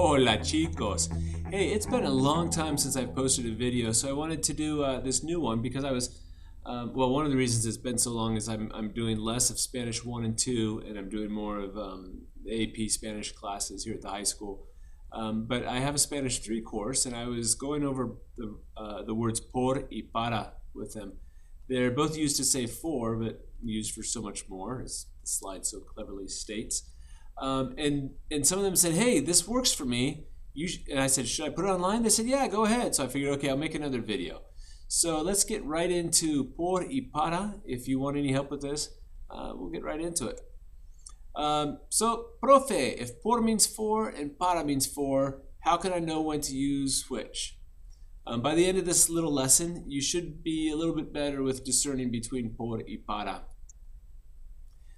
Hola chicos! Hey, it's been a long time since I've posted a video, so I wanted to do this new one because I was, well, one of the reasons it's been so long is I'm doing less of Spanish 1 and 2, and I'm doing more of AP Spanish classes here at the high school. But I have a Spanish 3 course, and I was going over the words por y para with them. They're both used to say for, but used for so much more, as the slide so cleverly states. And some of them said, hey, this works for me. And I said, should I put it online? They said, yeah, go ahead. So I figured, okay, I'll make another video. So let's get right into por y para. If you want any help with this, we'll get right into it. So, profe, if por means for and para means for, how can I know when to use which? By the end of this little lesson, you should be a little bit better with discerning between por y para.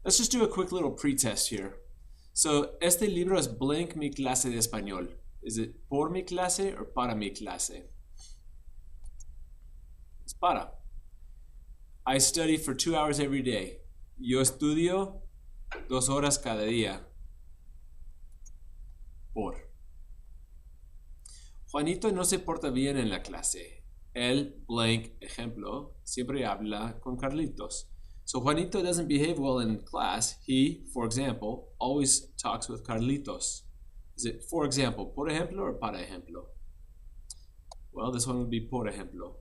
Let's just do a quick little pretest here. So, este libro es blank mi clase de español. Is it por mi clase or para mi clase? It's para. I study for 2 hours every day. Yo estudio 2 horas cada día. Por. Juanito no se porta bien en la clase. El blank ejemplo siempre habla con Carlitos. So Juanito doesn't behave well in class. He, for example, always talks with Carlitos. Is it for example, por ejemplo or para ejemplo? Well, this one would be por ejemplo.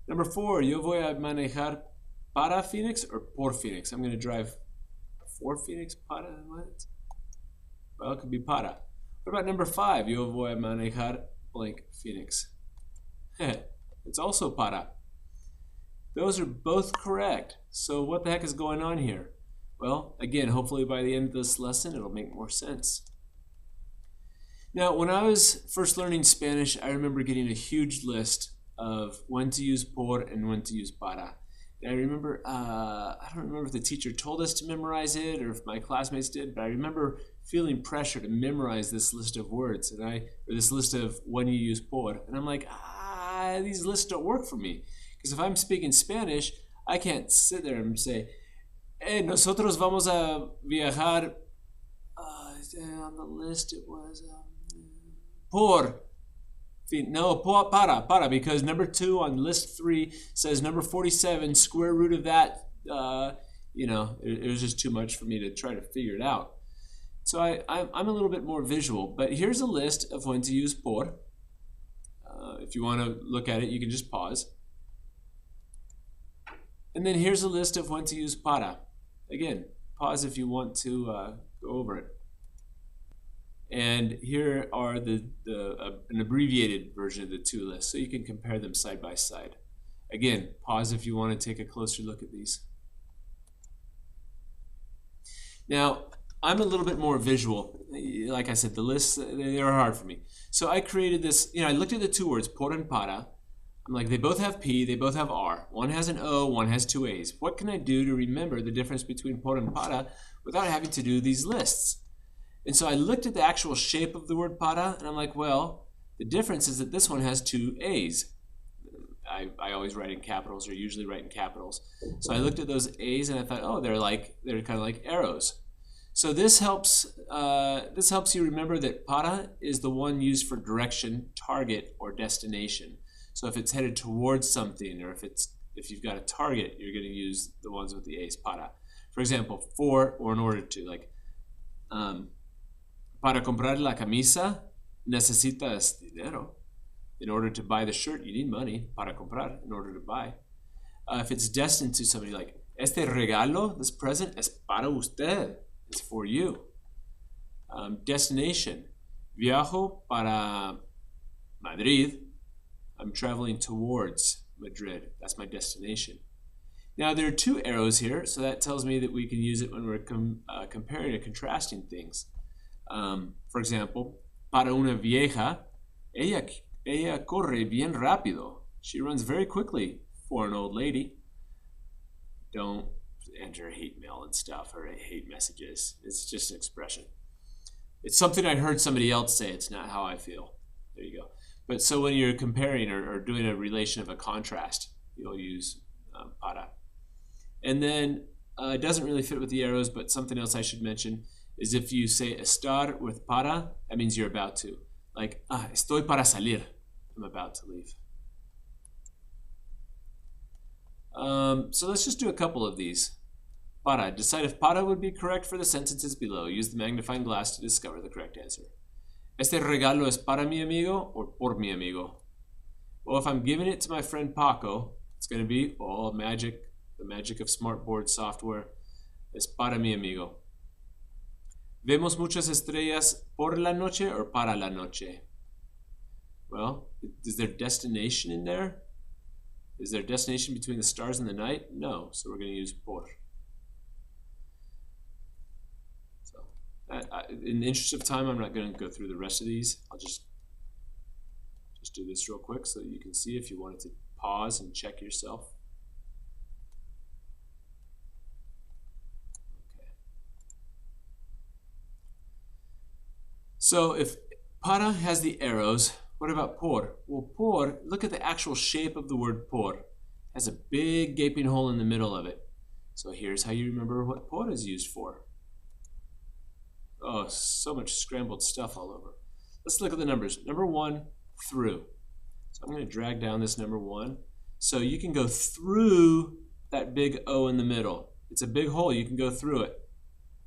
Number 4, yo voy a manejar para Phoenix or por Phoenix? I'm going to drive for Phoenix, para what? Well, it could be para. What about number 5? Yo voy a manejar blank Phoenix. It's also para. Those are both correct. So what the heck is going on here? Well, again, hopefully by the end of this lesson, it'll make more sense. Now, when I was first learning Spanish, I remember getting a huge list of when to use por and when to use para. And I remember, I don't remember if the teacher told us to memorize it or if my classmates did, but I remember feeling pressure to memorize this list of words, or this list of when you use por. And I'm like, these lists don't work for me. Because if I'm speaking Spanish, I can't sit there and say, hey, nosotros vamos a viajar. On the list it was por. No, para, because number 2 on list 3 says number 47, square root of that, it was just too much for me to try to figure it out. So I'm a little bit more visual, but here's a list of when to use por. If you want to look at it, you can just pause. And then here's a list of when to use para. Again, pause if you want to go over it. And here are an abbreviated version of the 2 lists, so you can compare them side by side. Again, pause if you want to take a closer look at these. Now, I'm a little bit more visual. Like I said, the lists, they are hard for me. So I created this, I looked at the 2 words, por and para. I'm like, they both have P, they both have R. One has an O, one has 2 A's. What can I do to remember the difference between por and para without having to do these lists? And so I looked at the actual shape of the word para, and I'm like, well, the difference is that this one has 2 A's. I always write in capitals, or usually write in capitals. So I looked at those A's and I thought, oh, they're kind of like arrows. So this helps you remember that para is the one used for direction, target, or destination. So if it's headed towards something, or if you've got a target, you're going to use the ones with the A's, para. For example, for or in order to, like, para comprar la camisa, necesitas dinero. In order to buy the shirt, you need money. Para comprar, in order to buy. If it's destined to somebody, like, este regalo, this present, es para usted. It's for you. Destination. Viajo para Madrid. I'm traveling towards Madrid. That's my destination. Now, there are 2 arrows here, so that tells me that we can use it when we're comparing or contrasting things. For example, para una vieja, ella corre bien rápido. She runs very quickly for an old lady. Don't enter hate mail and stuff or hate messages. It's just an expression. It's something I heard somebody else say. It's not how I feel. There you go. But so when you're comparing or doing a relation of a contrast, you'll use para. And then it doesn't really fit with the arrows, but something else I should mention is if you say estar with para, that means you're about to. Like, estoy para salir. I'm about to leave. So let's just do a couple of these. Para. Decide if para would be correct for the sentences below. Use the magnifying glass to discover the correct answer. Este regalo es para mi amigo or por mi amigo? Well, if I'm giving it to my friend Paco, it's going to be the magic of smartboard software. Es para mi amigo. ¿Vemos muchas estrellas por la noche or para la noche? Well, is there destination in there? Is there a destination between the stars and the night? No, so we're going to use por. So, in the interest of time, I'm not going to go through the rest of these. I'll just do this real quick so that you can see if you wanted to pause and check yourself. Okay. So if para has the arrows, what about por? Well, por, look at the actual shape of the word por. It has a big gaping hole in the middle of it. So here's how you remember what por is used for. Oh, so much scrambled stuff all over. Let's look at the numbers. Number 1, through. So I'm going to drag down this number 1. So you can go through that big O in the middle. It's a big hole. You can go through it.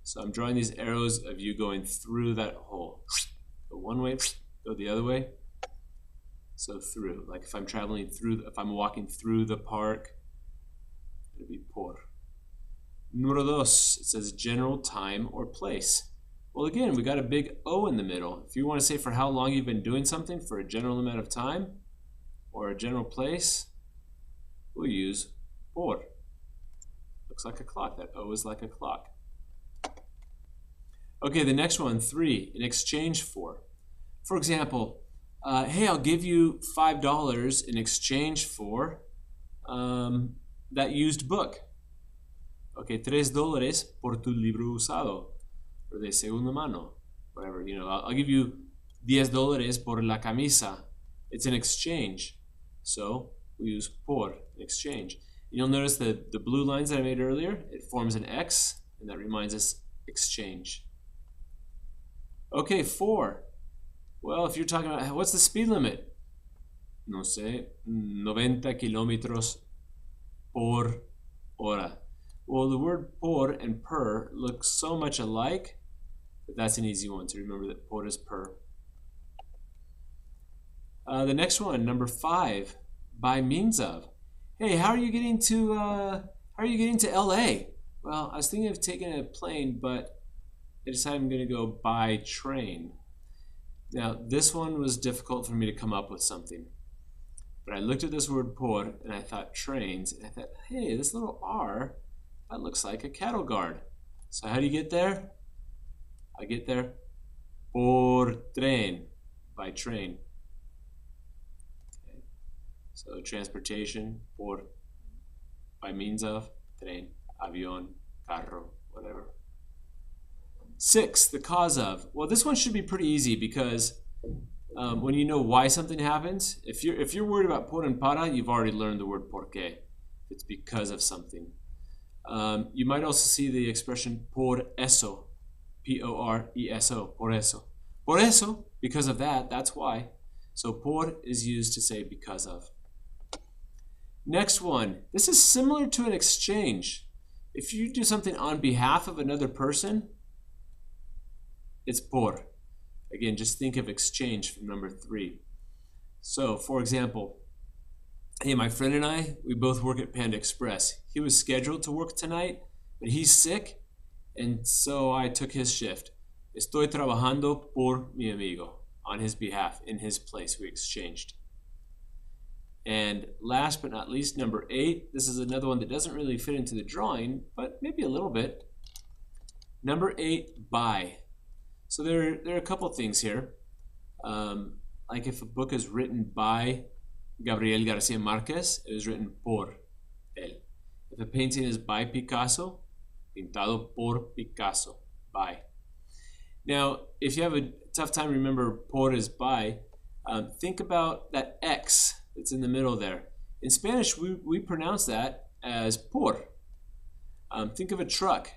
So I'm drawing these arrows of you going through that hole. Go one way, go the other way. So through, like if I'm traveling through, if I'm walking through the park, it'll be por. Número 2, it says general time or place. Well, again, we got a big O in the middle. If you want to say for how long you've been doing something for a general amount of time or a general place, we'll use por. Looks like a clock. That O is like a clock. Okay, the next one, 3, in exchange for. For example, hey, I'll give you $5 in exchange for that used book. Okay, $3 por tu libro usado, or de segunda mano, whatever. You know, I'll give you $10 por la camisa. It's an exchange, so we use por, in exchange. You'll notice that the blue lines that I made earlier, it forms an X, and that reminds us exchange. Okay, 4. Well, if you're talking about what's the speed limit? No sé, 90 kilómetros por hora. Well, the word por and per look so much alike that that's an easy one to remember, that por is per. The next one, number 5, by means of. Hey, how are you getting to LA? Well, I was thinking of taking a plane, but I decided I'm going to go by train. Now, this one was difficult for me to come up with something. But I looked at this word por, and I thought trains, and I thought, hey, this little R, that looks like a cattle guard. So how do you get there? I get there por tren, by train. Okay. So transportation, por, by means of, tren, avión, carro, whatever. 6, the cause of. Well, this one should be pretty easy because when you know why something happens, if you're worried about por and para, you've already learned the word por qué. It's because of something. You might also see the expression por eso, P-O-R-E-S-O, por eso. Por eso, because of that, that's why. So por is used to say because of. Next one, this is similar to an exchange. If you do something on behalf of another person, it's por. Again, just think of exchange from number 3. So, for example, hey, my friend and I, we both work at Panda Express. He was scheduled to work tonight, but he's sick, and so I took his shift. Estoy trabajando por mi amigo. On his behalf, in his place, we exchanged. And last but not least, number 8. This is another one that doesn't really fit into the drawing, but maybe a little bit. Number 8, by. So there are a couple things here. Like if a book is written by Gabriel Garcia Marquez, it was written por él. If a painting is by Picasso, pintado por Picasso, by. Now, if you have a tough time remember por is by, think about that X that's in the middle there. In Spanish, we pronounce that as por. Think of a truck,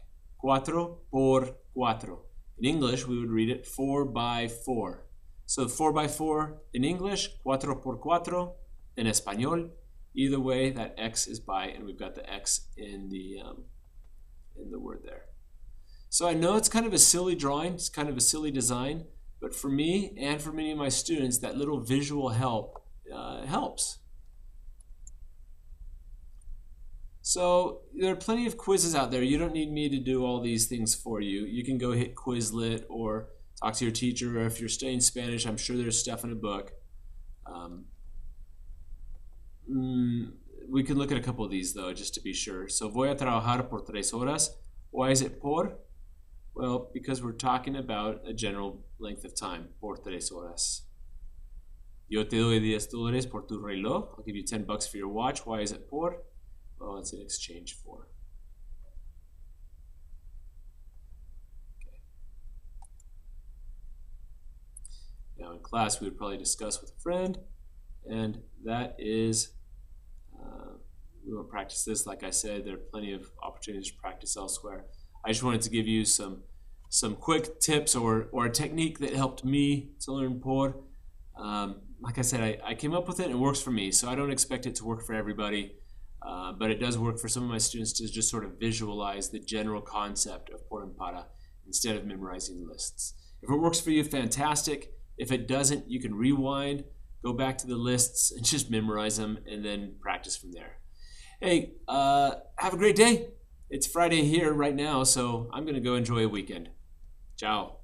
4x4. In English, we would read it 4 by 4. So 4 by 4 in English, 4 por 4 in Español. Either way, that X is by, and we've got the X in the word there. So I know it's kind of a silly drawing, it's kind of a silly design, but for me and for many of my students, that little visual help helps. So there are plenty of quizzes out there. You don't need me to do all these things for you. You can go hit Quizlet or talk to your teacher, or if you're studying Spanish, I'm sure there's stuff in a book. We can look at a couple of these though, just to be sure. So voy a trabajar por 3 horas. Why is it por? Well, because we're talking about a general length of time, por 3 horas. Yo te doy $10 por tu reloj. I'll give you $10 for your watch. Why is it por? Well, it's in exchange for. Okay. Now in class, we would probably discuss with a friend, and that is, we won't practice this. Like I said, there are plenty of opportunities to practice elsewhere. I just wanted to give you some quick tips or a technique that helped me to learn por. Like I said, I came up with it and it works for me, so I don't expect it to work for everybody, but it does work for some of my students to just sort of visualize the general concept of por and para instead of memorizing lists. If it works for you, fantastic. If it doesn't, you can rewind, go back to the lists and just memorize them and then practice from there. Hey, have a great day. It's Friday here right now, so I'm going to go enjoy a weekend. Ciao.